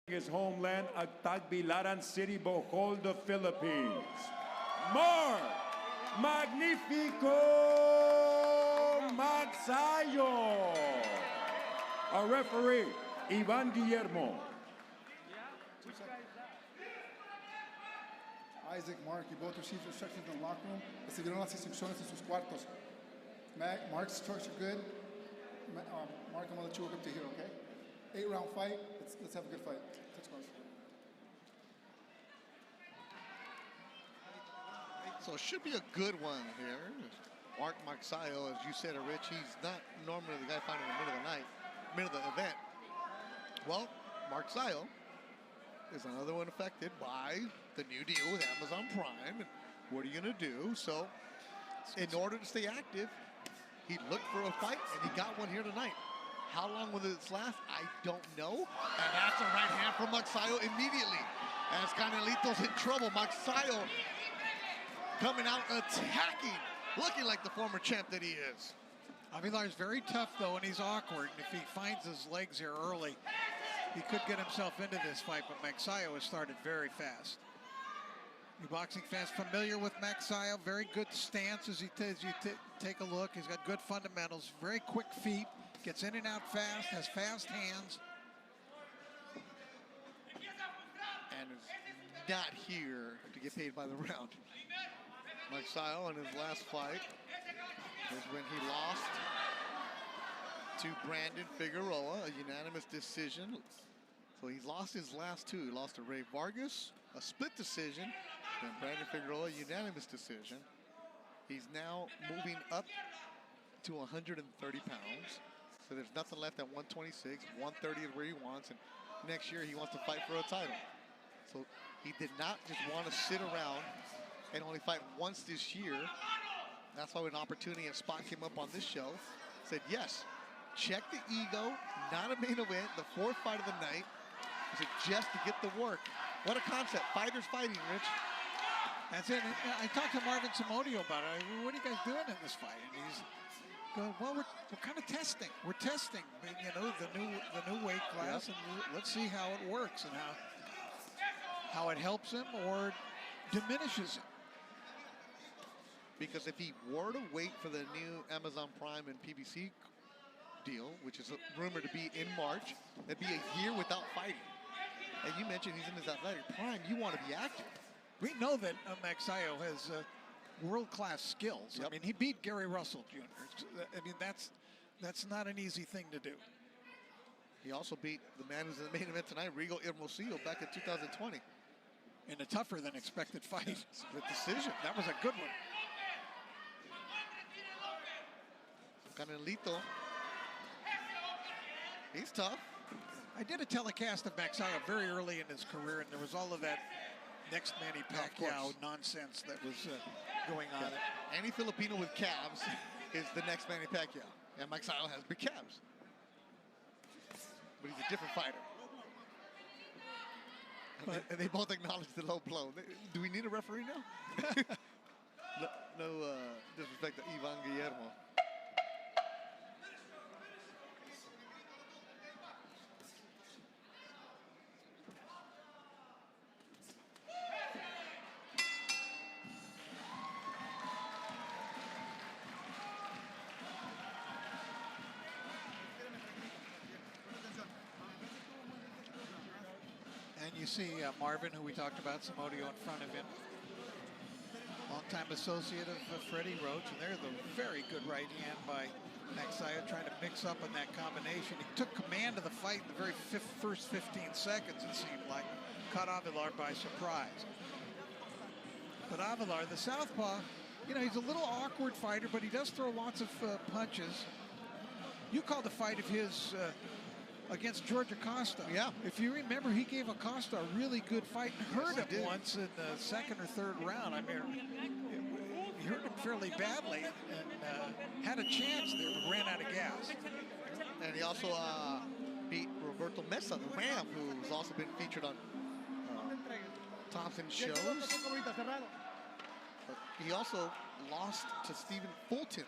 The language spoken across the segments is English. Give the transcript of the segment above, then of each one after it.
his homeland at Tagbilaran City, Bohol, the Philippines. Mark Magnifico Magsayo. Our referee, Ivan Guillermo. Isaac, Mark, you both received instructions in the locker room. Recibieron las instrucciones en sus cuartos. Mark's structure good. Mark, I'm gonna let you work up to here, okay? 8-round fight. Let's have a good fight. Let's go. So it should be a good one here. Mark Magsayo, as you said, Rich, he's not normally the guy fighting in the middle of the night, middle of the event. Well, Magsayo is another one affected by the new deal with Amazon Prime. And what are you gonna do? So in order to stay active, he looked for a fight and he got one here tonight. How long will this last? I don't know. And that's a right hand from Magsayo immediately. As Canelito's in trouble. Magsayo coming out attacking, looking like the former champ that he is. Avelar is very tough though, and he's awkward. And if he finds his legs here early, he could get himself into this fight, but Magsayo has started very fast. You boxing fans familiar with Magsayo, very good stance as you take a look. He's got good fundamentals, very quick feet, gets in and out fast, has fast hands. And is not here to get paid by the round. Magsayo in his last fight is when he lost to Brandon Figueroa, a unanimous decision. So he's lost his last two. He lost to Ray Vargas, a split decision, and Brandon Figueroa, unanimous decision. He's now moving up to 130 pounds. So there's nothing left at 126. 130 is where he wants, and next year he wants to fight for a title. So he did not just want to sit around and only fight once this year. That's why when an opportunity and spot came up on this show, said yes, check the ego, not a main event, the fourth fight of the night. He said just to get the work. What a concept, fighters fighting, Rich. That's it. I talked to Marvin Samodio about it. What are you guys doing in this fight? And he's going, well, we're kind of testing. We're testing, you know, the new weight class, yep. And let's see how it works and how it helps him or diminishes him. Because if he were to wait for the new Amazon Prime and PBC deal, which is rumored to be in March, that'd be a year without fighting. And you mentioned he's in his athletic prime. You want to be active. We know that Magsayo has world-class skills. Yep. I mean, he beat Gary Russell Jr. I mean, that's not an easy thing to do. He also beat the man who's in the main event tonight, Rigo Hermosillo, back in 2020. In a tougher than expected fight. The decision. That was a good one. Canelito. He's tough. I did a telecast of Magsayo very early in his career, and there was all of that next Manny Pacquiao nonsense that was going on. Yeah. Any Filipino with calves is the next Manny Pacquiao. And Magsayo has big calves. But he's a different fighter. And they both acknowledge the low blow. Do we need a referee now? no disrespect to Ivan Guillermo. And you see Marvin, who we talked about, Samodio in front of him. Longtime associate of Freddie Roach, and there's a very good right hand by Magsayo trying to mix up in that combination. He took command of the fight in the very first 15 seconds, it seemed like. Caught Avelar by surprise. But Avelar, the southpaw, you know, he's a little awkward fighter, but he does throw lots of punches. You called the fight of his against George Acosta. Yeah. If you remember, he gave Acosta a really good fight and hurt him once in the second or third round. I mean, he hurt him fairly badly and had a chance there, but ran out of gas. And he also beat Roberto Mesa, the Ram, who's also been featured on Thompson shows. But he also lost to Stephen Fulton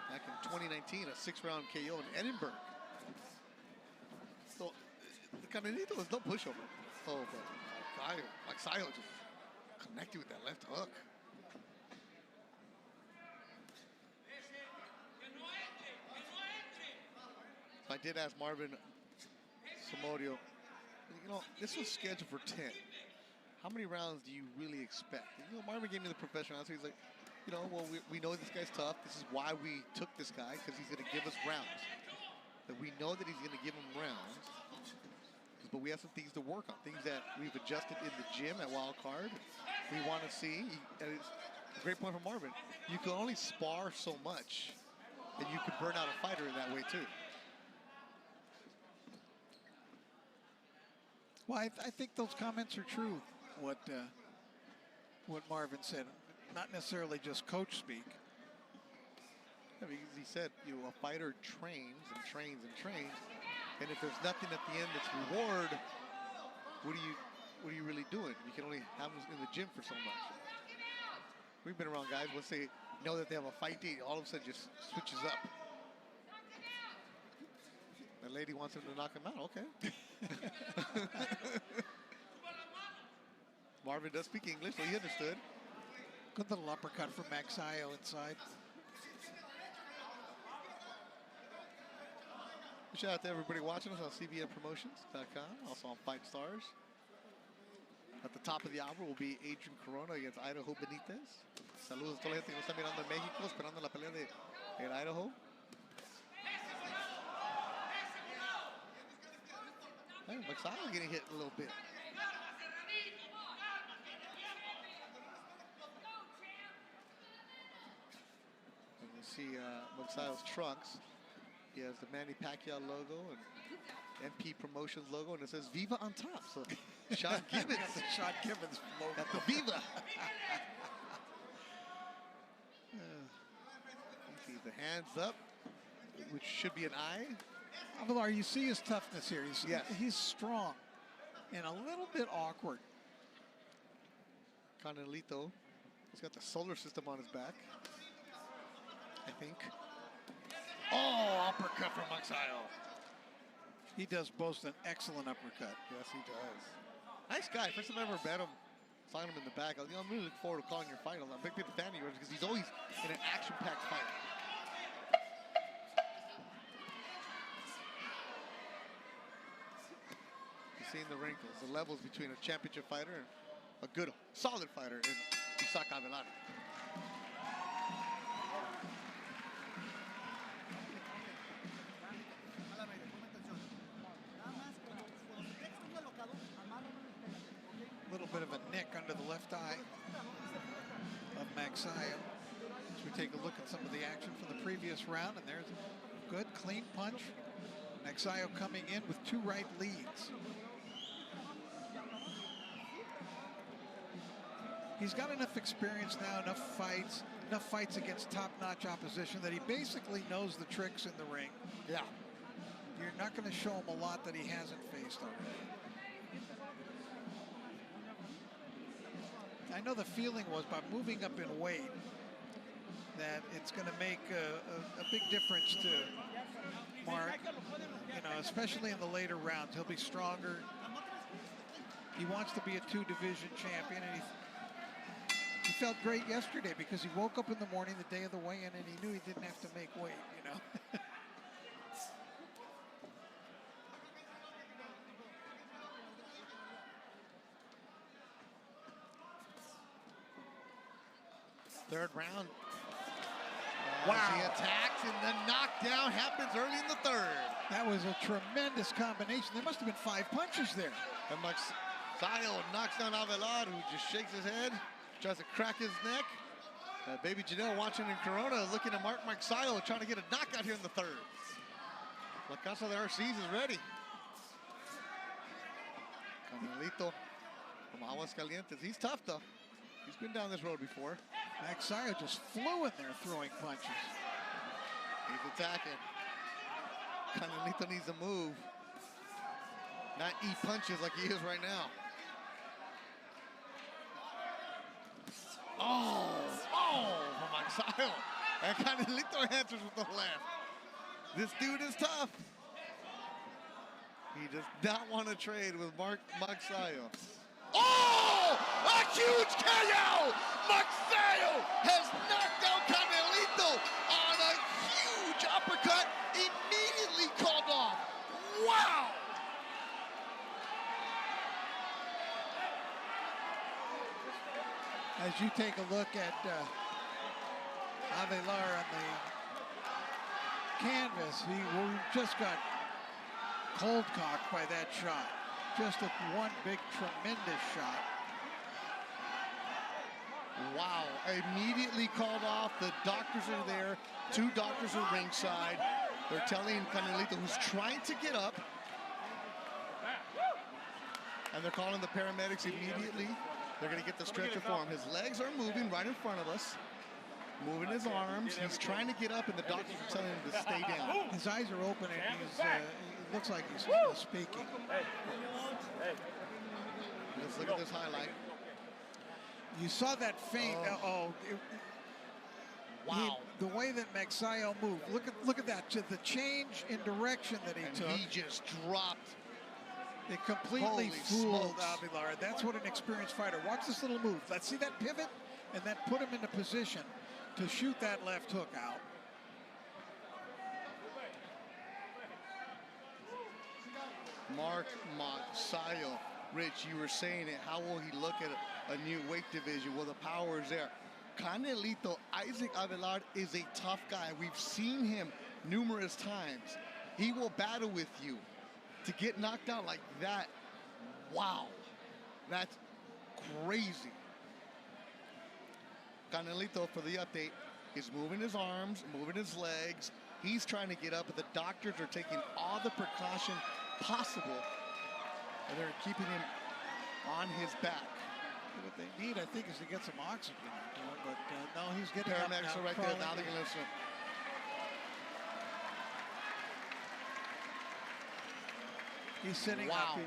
back in 2019, a 6-round KO in Edinburgh. So Canelito was no pushover. Oh, but Magsayo just connected with that left hook. So I did ask Marvin Samodio, you know, this was scheduled for 10. How many rounds do you really expect? And, you know, Marvin gave me the professional answer. He's like, you know, well, we know this guy's tough. This is why we took this guy, because he's going to give us rounds. That we know that he's going to give him rounds, but we have some things to work on, things that we've adjusted in the gym at Wild Card. We want to see, and it's a great point from Marvin, you can only spar so much, and you can burn out a fighter in that way too. Well, I think those comments are true, what Marvin said. Not necessarily just coach speak. Yeah, because he said, you know, a fighter trains and trains and trains, and if there's nothing at the end that's reward, what are you really doing? You can only have them in the gym for so much. We've been around guys, once they know that they have a fight date, all of a sudden just switches up. The lady wants him to knock him out, okay. Marvin does speak English, so he understood. Good little uppercut from Magsayo inside. Shout out to everybody watching us on cbnpromotions.com, also on FightStars. At the top of the hour will be Adrian Corona against Idaho Benitez. Saludos a toda la gente que nos está mirando en México, esperando la pelea de Idaho. Hey, Magsayo getting hit a little bit. And you see Magsayo's trunks. He has the Manny Pacquiao logo and MP Promotions logo, and it says Viva on top. So Sean Gibbons. That's the Sean Gibbons logo. That's the Viva. You see the hands up, which should be an eye. Avelar, you see his toughness here. He's strong and a little bit awkward. Canelito, he's got the solar system on his back, I think. Oh, uppercut from Magsayo. He does boast an excellent uppercut. Yes, he does. Nice guy. First time I ever met him, saw him in the back. I'm really looking forward to calling your fight. I'm a big fan of yours because he's always in an action-packed fight. You're seeing the wrinkles, the levels between a championship fighter and a good, solid fighter in Isaac Avelar. Little bit of a nick under the left eye of Magsayo. As we take a look at some of the action from the previous round, and there's a good, clean punch. Magsayo coming in with 2 right leads. He's got enough experience now, enough fights against top-notch opposition that he basically knows the tricks in the ring. Yeah. You're not going to show him a lot that he hasn't faced already. I know the feeling was by moving up in weight that it's going to make a big difference to Mark, you know, especially in the later rounds. He'll be stronger. He wants to be a 2-division champion, and he felt great yesterday because he woke up in the morning the day of the weigh-in and he knew he didn't have to make weight, you know. Third round. Wow. He attacks, and the knockdown happens early in the third. That was a tremendous combination. There must have been 5 punches there. And Magsayo knocks down Avelar, who just shakes his head, tries to crack his neck. Baby Janelle watching in Corona, looking at Magsayo, trying to get a knockout here in the third. La Casa de RCs is ready. Canelito from Aguascalientes. He's tough, though. He's been down this road before. Magsayo just flew in there throwing punches. He's attacking. Canelito needs to move. Not eat punches like he is right now. Oh, from Magsayo. And Canelito answers with the left. This dude is tough. He does not want to trade with Magsayo. Oh! A huge KO! Magsayo has knocked out Canelito on a huge uppercut, immediately called off. Wow! As you take a look at Avelar on the canvas, he just got cold cocked by that shot. Just one big, tremendous shot. Wow, immediately called off. The doctors are there. 2 doctors are ringside. They're telling Canelito, who's trying to get up, and they're calling the paramedics immediately. They're going to get the stretcher for him. His legs are moving right in front of us, moving his arms. He's trying to get up, and the doctors are telling him to stay down. His eyes are open, and he's, it looks like he's speaking. Let's look at this highlight. You saw that feint. Wow. The way that Magsayo moved. Look at that. To the change in direction that he took. He just dropped. It completely fooled Avelar. That's what an experienced fighter. Watch this little move. Let's see that pivot, and then put him into position to shoot that left hook out. Magsayo. Rich, you were saying it. How will he look at a new weight division? Well, the power is there. Canelito, Isaac Avelar, is a tough guy. We've seen him numerous times. He will battle with you. To get knocked out like that, wow, that's crazy. Canelito, for the update, is moving his arms, moving his legs. He's trying to get up, but the doctors are taking all the precaution possible, and they're keeping him on his back. What they need, I think, is to get some oxygen into him, but no, he's getting up now. Paramedics are right there. Now they're going to listen. He's sitting up.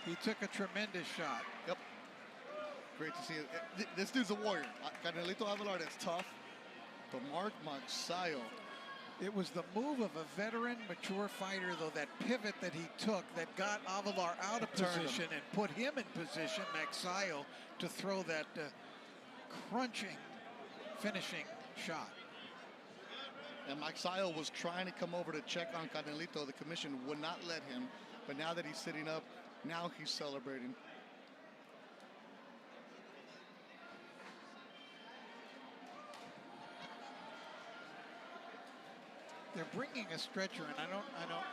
He took a tremendous shot. Yep. Great to see it. This dude's a warrior. Canelito Avelar is tough. But Magsayo. It was the move of a veteran, mature fighter, though, that pivot that he took that got Avelar out of position and put him in position, Magsayo, to throw that crunching, finishing shot. And Magsayo was trying to come over to check on Canelito. The commission would not let him. But now that he's sitting up, now he's celebrating. They're bringing a stretcher, and I don't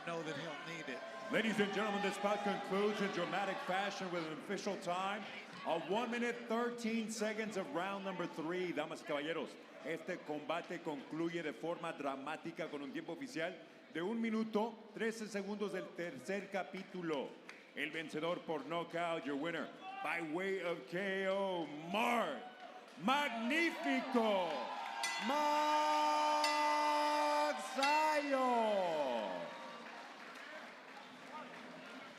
know that he'll need it. Ladies and gentlemen, this bout concludes in dramatic fashion with an official time of 1 minute 13 seconds of round number 3. Damas y caballeros, este combate concluye de forma dramática con un tiempo oficial de 1 minuto 13 segundos del tercer capítulo. El vencedor por knockout, your winner by way of KO, Magnífico.